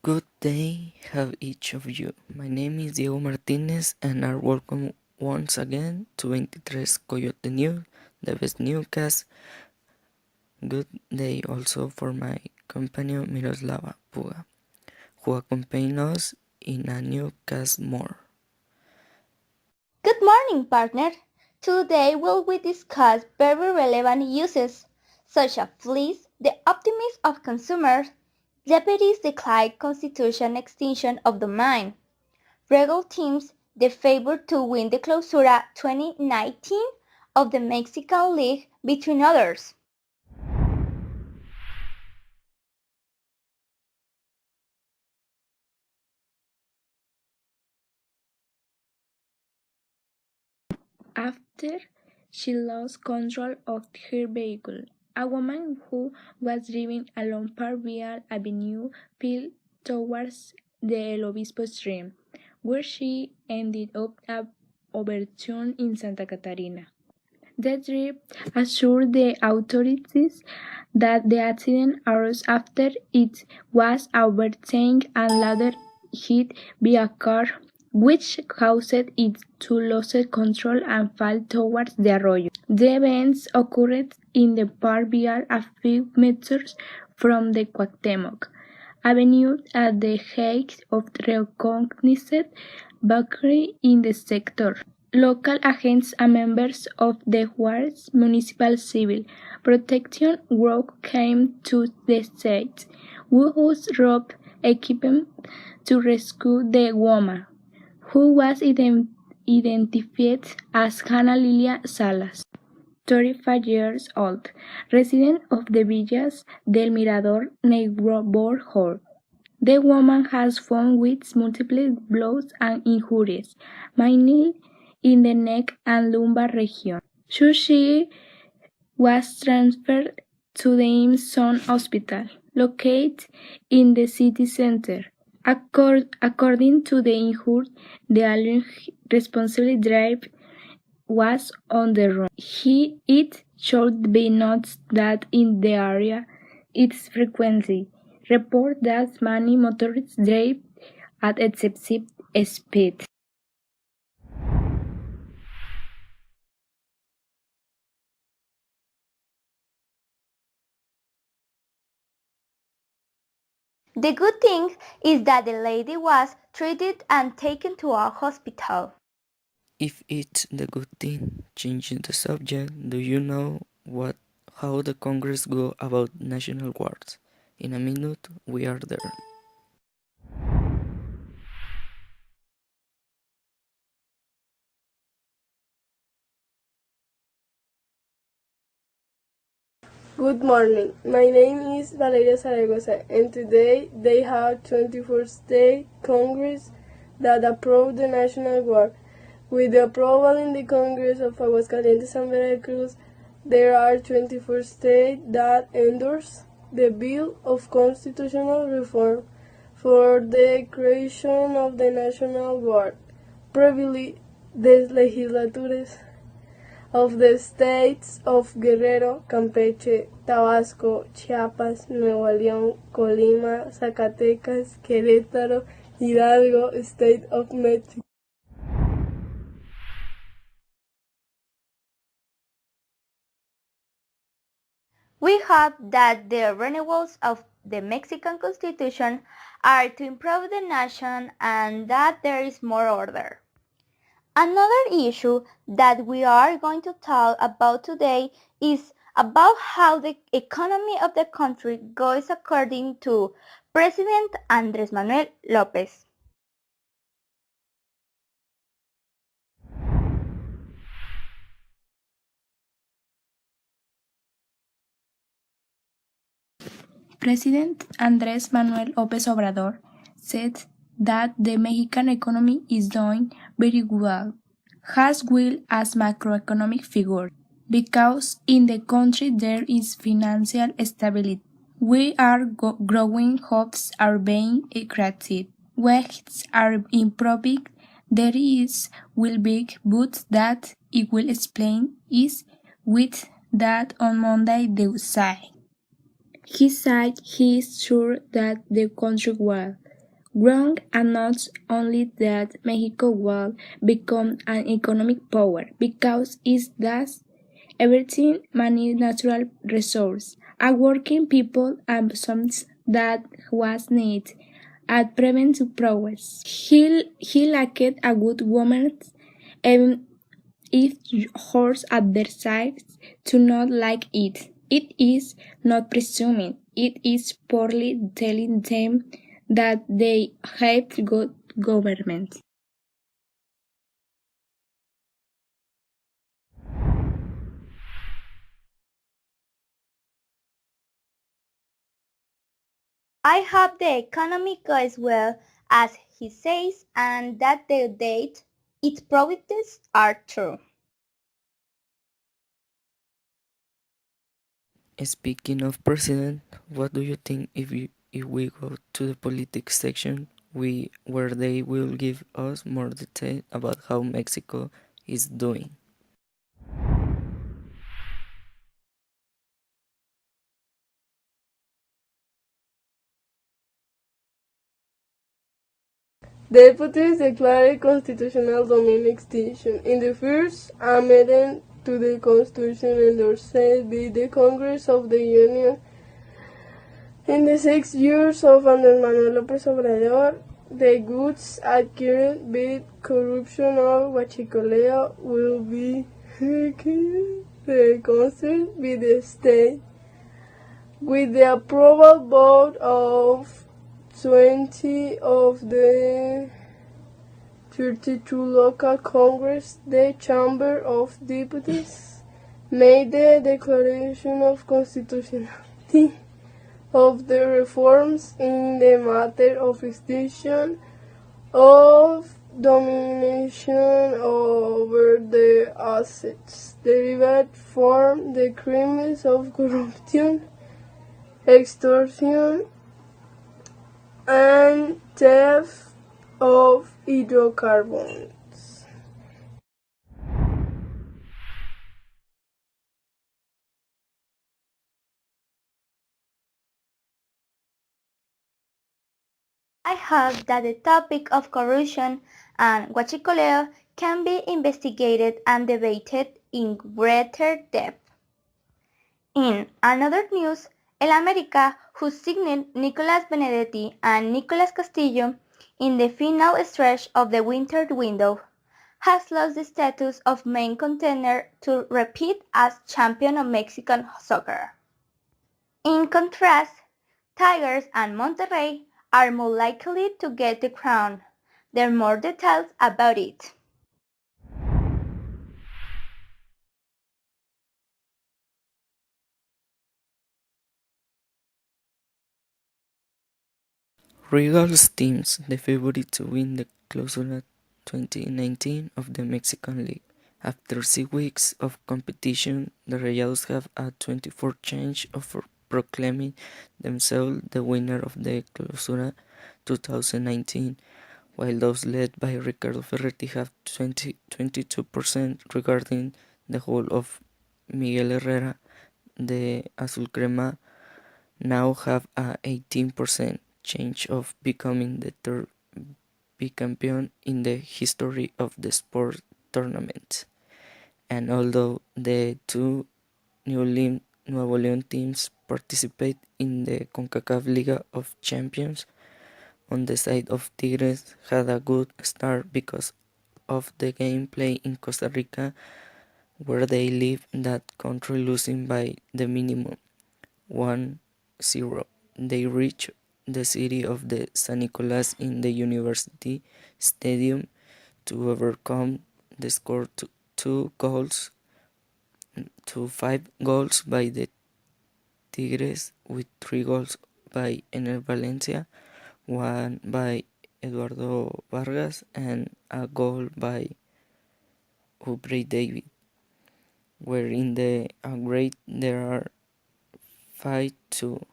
Good day, have each of you. My name is Diego Martinez, and I welcome once again to 23 Coyote News, the best newscast. Good day also for my companion Miroslava Puga, who accompanies us in a newscast more. Good morning, partner. Today we discuss very relevant uses, such as fleas, the optimism of consumers, deputies decline constitution extinction of the mine, regal teams the favor to win the Clausura 2019 of the Mexican League, between others. After she lost control of her vehicle, a woman who was driving along Parvial Avenue fell towards the El Obispo Stream, where she ended up overturned in Santa Catarina. The driver assured the authorities that the accident arose after it was overtaken and later hit by a car, which caused it to lose control and fall towards the arroyo. The events occurred in the park Vial a few meters from the Cuauhtemoc Avenue at the height of recognized bakery in the sector. Local agents and members of the Juarez Municipal Civil Protection Group came to the site, used rope equipment to rescue the woman, who was identified as Hannah Lilia Salas, 35 years old, resident of the Villas del Mirador neighborhood. The woman has found with multiple blows and injuries, mainly in the neck and lumbar region. So she was transferred to the Imson Hospital, located in the city center. According to the injured, the alien responsible driver was on the run. It should be noted that in the area it's frequently reported that many motorists drive at excessive speed. The good thing is that the lady was treated and taken to a hospital. If it's the good thing, changing the subject, do you know how the Congress go about national guards? In a minute, we are there. Good morning. My name is Valeria Zaragoza, and today they have 24th State Congress that approved the National Guard. With the approval in the Congress of Aguascalientes and Veracruz, there are 24 states that endorse the Bill of Constitutional Reform for the creation of the National Guard. Previously, the legislatures of the states of Guerrero, Campeche, Tabasco, Chiapas, Nuevo León, Colima, Zacatecas, Querétaro, Hidalgo, State of Mexico. We hope that the renewals of the Mexican Constitution are to improve the nation and that there is more order. Another issue that we are going to talk about today is about how the economy of the country goes according to President Andrés Manuel López. President Andrés Manuel López Obrador said that the Mexican economy is doing very well, has well as macroeconomic figure, because in the country there is financial stability. We are growing, jobs are being created, wages are improving, there is will be, but that it will explain is with that on Monday they say. He said he is sure that the country will Wrong announced only that Mexico will become an economic power because it does everything many natural resources, a working people and some that was needed at preventive prowess. He lacked a good woman, even if horse at their sides do not like it. It is not presuming, it is poorly telling them that they hate good government. I hope the economy goes well as he says and that the date its promises are true. Speaking of president, what do you think if we go to the politics section where they will give us more detail about how Mexico is doing? Deputies declared constitutional domain extinction in the first amendment to the Constitution endorsed by the Congress of the Union in the 6 years of Andrés Manuel López Obrador. The goods acquired with corruption or huachicoleo will be reconstructed with the state. With the approval vote of 20 of the 32 local Congress, the Chamber of Deputies made the declaration of constitutionality of the reforms in the matter of extinction of domination over the assets derived from the crimes of corruption, extortion, and theft of hydrocarbons. I hope that the topic of corruption and huachicoleo can be investigated and debated in greater depth. In another news, El América, who signed Nicolas Benedetti and Nicolas Castillo in the final stretch of the winter window, has lost the status of main contender to repeat as champion of Mexican soccer. In contrast, Tigers and Monterrey are more likely to get the crown. There are more details about it. Regal's teams the favorite to win the Clausura 2019 of the Mexican League. After 6 weeks of competition, the Rayados have a 24 chance of proclaiming themselves the winner of the Clausura 2019, while those led by Ricardo Ferretti have 22% regarding the whole of Miguel Herrera. The Azul Crema now have a 18% chance of becoming the third bicampeon in the history of the sport tournament. And although the two Nuevo León teams participate in the CONCACAF Liga of Champions, on the side of Tigres had a good start because of the gameplay in Costa Rica, where they leave that country losing by the minimum 1-0. They reach the city of the San Nicolas in the University Stadium to overcome the score to 5 goals by the Tigres, with 3 goals by Ener Valencia, 1 by Eduardo Vargas, and a goal by Aubrey David, where in the grade there are 5-2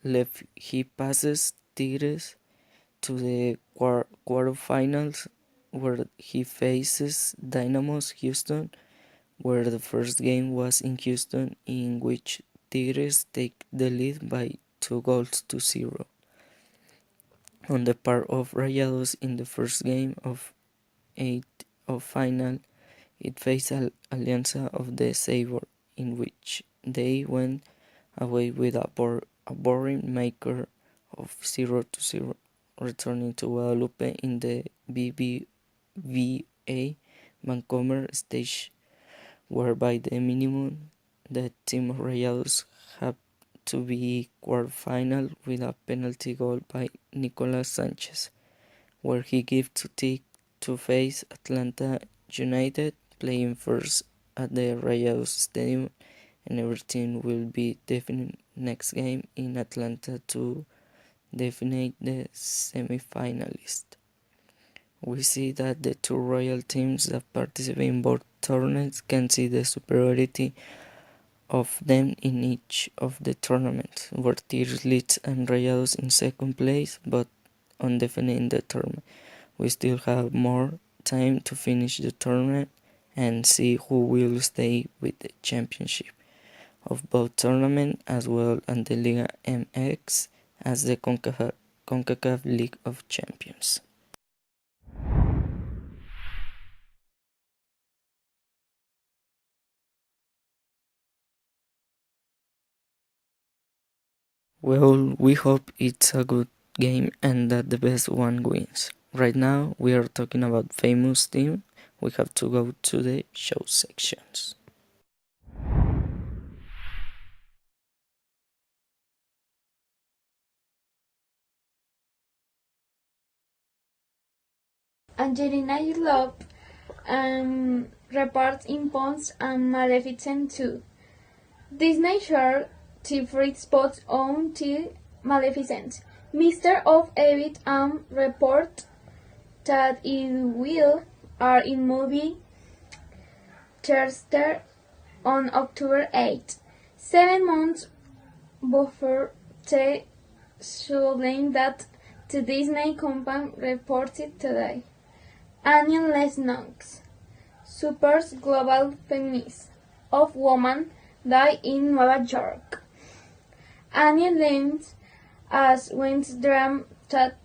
left. He passes Tigres to the quarterfinals, where he faces Dynamos Houston, where the first game was in Houston, in which Tigres take the lead by 2-0. on the part of Rayados in the first game of 8 of final. It faced Alianza of the Sabor, in which they went away with a boring maker of 0-0, returning to Guadalupe in the BBVA Vancomer stage, whereby the minimum the team of Rayados had to be quarter-final with a penalty goal by Nicolas Sanchez, where he gave to face Atlanta United, playing first at the Rayados Stadium, and everything will be definite next game in Atlanta to define the semi-finalist. We see that the two Royal teams that participate in both tournaments can see the superiority of them in each of the tournaments, where Tigres leads and Rayados in second place, but undefined in the tournament. We still have more time to finish the tournament and see who will stay with the championship of both tournaments, as well as the Liga MX as the CONCACAF League of Champions. Well, we hope it's a good game and that the best one wins. Right now, we are talking about famous team. We have to go to the show sections. Angelina Jolie reports in Pons and Maleficent 2. Disney shared the free spots on the Maleficent. Mr. of Evil report that it will air in movie theater on October 8, 7 months before the showing that the Disney company reported today. Annie Lennox, Super's global feminist of woman, died in New York. Annie Lennox as Wednesday that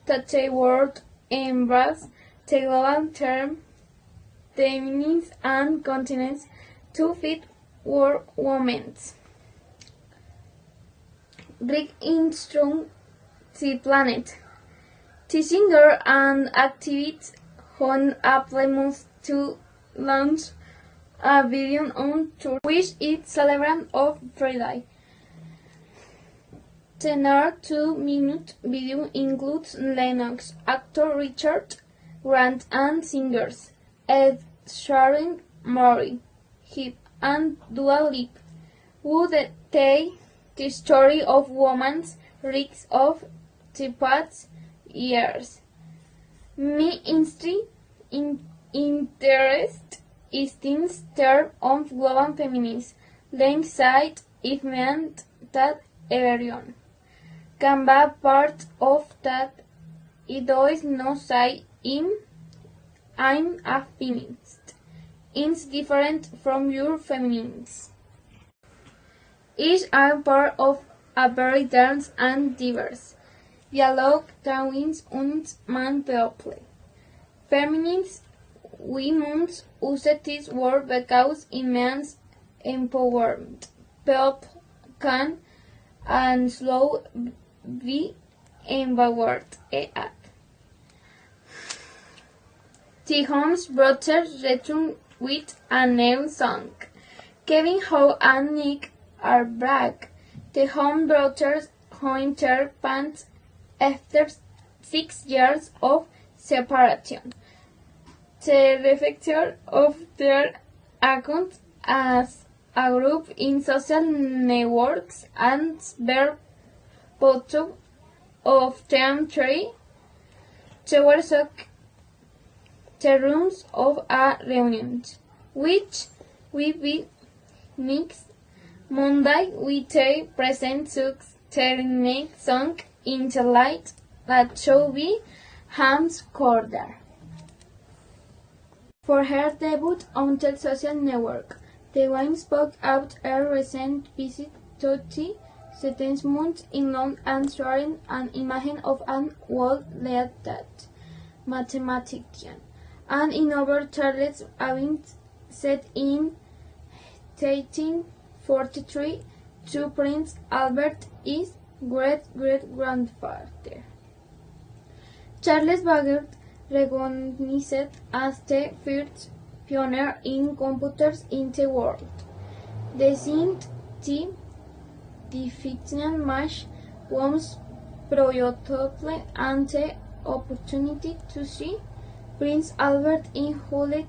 the world embrace the global term feminist and continents to fit world women. Big instruct the planet. The singer and activist on Apple moves to launch a video on tour, which is celebrant of Friday. The near 2-minute video includes Lennox, actor Richard Grant, and singers Ed Sheeran, Maury Hip, and Dua Lipa, who tell the story of women's risks of the past years. My interest is in terms of global feminism. Lennox said it meant that everyone can be part of that. It does not say I'm a feminist. It's different from your feminism. Each are part of a very dense and diverse dialogue between und man people. Feminist women's use this word because it means empowerment. People can and slow be empowered. The Holmes brothers return with a new song. Kevin Howe and Nick are back. The Holmes brothers joined their band after 6 years of separation. The reflector of their account as a group in social networks and their photo of them three. They were shocked the rooms of a reunion, which will be next Monday with a present their next song in the light that shall be Ham's Corner. For her debut on the social network, the woman spoke about her recent visit to the Sigismund in London answering an image of an well-led mathematician. And in over Charles Abin said in 1843 to Prince Albert is great-great-grandfather. Charles Babbage recognized as the first pioneer in computers in the world. Designed the difficult match was prototype and the opportunity to see Prince Albert in July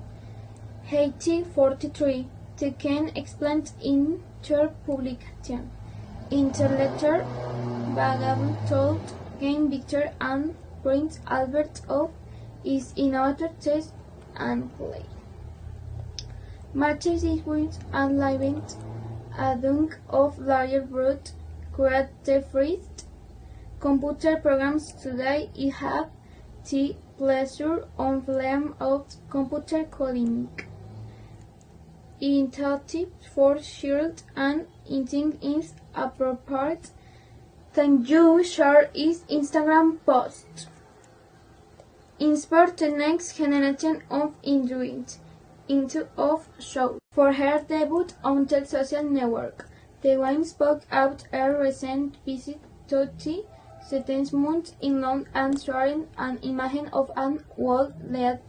1843. The can explained in their publication. In the letter, Babbage told King Victor and Prince Albert of his innovative test and play. Matches sequence and living a dunk of larger broad create the first computer programs today. I have the pleasure of learning of computer coding. Initiative for Shield and Eating is appropriate. Thank you. Share his Instagram post. Inspire the next generation of individuals into of show. For her debut on the social network, the Wayne spoke out her recent visit to the Sigismund in London answering an image of an well-led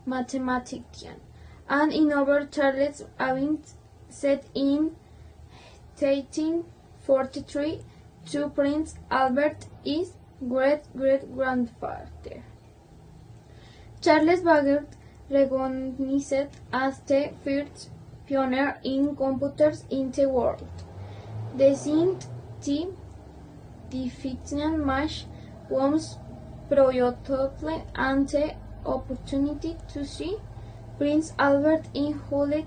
mathematician. And in over Charles Abin said in 1843 to Prince Albert is great-great-grandfather. Charles Babbage recognized as the first pioneer in computers in the world. Designed the difficult match was prototype and the opportunity to see Prince Albert in July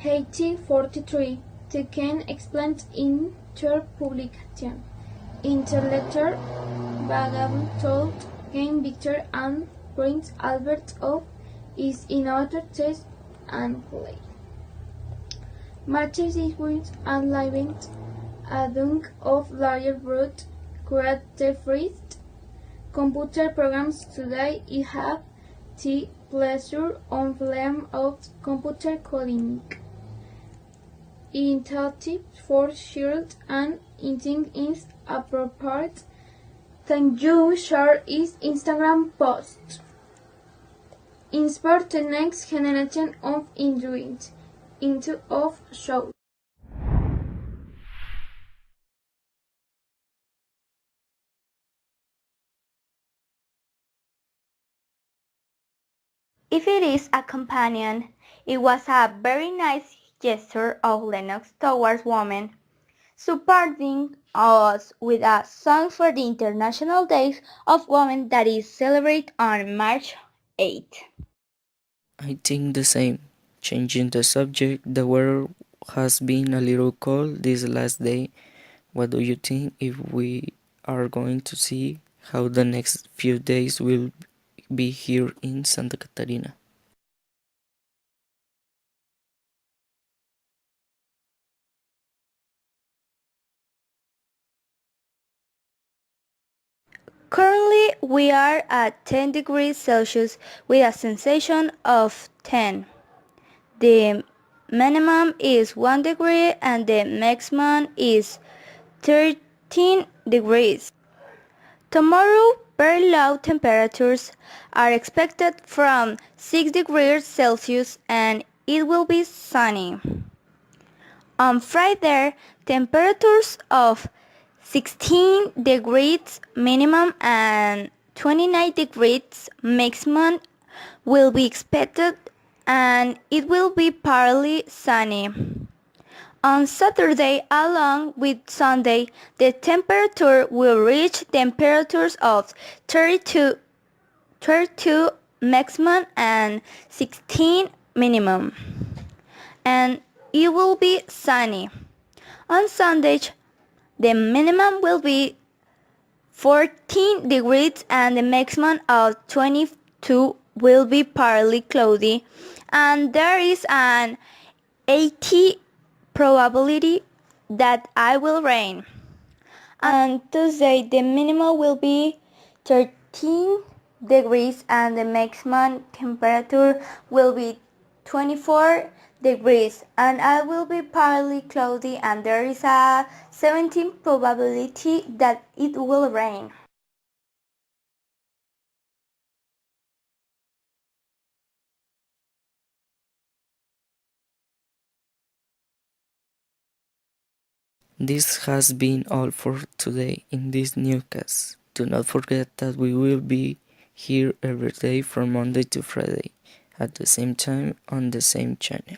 1843. The can explained in their publication. In the letter, Babbage told King Victor and Prince Albert of his innovative test and play. Matches sequence and living a dunk of larger broad create the first computer programs today. I have the pleasure of learning of computer coding. Initiative for Shield and Eating is appropriate. Thank you. Share his Instagram post. Inspire the next generation of individuals into of show. If it is a companion, it was a very nice gesture of Lennox towards women, supporting us with a song for the International Day of Women that is celebrated on March 8th. I think the same. Changing the subject, the weather has been a little cold this last day. What do you think if we are going to see how the next few days will be here in Santa Catarina? Currently, we are at 10 degrees Celsius with a sensation of 10. The minimum is 1 degree and the maximum is 13 degrees. Tomorrow, very low temperatures are expected from 6 degrees Celsius and it will be sunny. On Friday, temperatures of 16 degrees minimum and 29 degrees maximum will be expected and it will be partly sunny. On Saturday along with Sunday, the temperature will reach temperatures of 32 maximum and 16 minimum. And it will be sunny. On Sunday, the minimum will be 14 degrees and the maximum of 22 will be partly cloudy and there is an 80 probability that it will rain. And Tuesday the minimum will be 13 degrees and the maximum temperature will be 24 degrees, and it will be partly cloudy and there is a 17 probability that it will rain. This has been all for today in this newscast. Do not forget that we will be here every day from Monday to Friday at the same time on the same channel.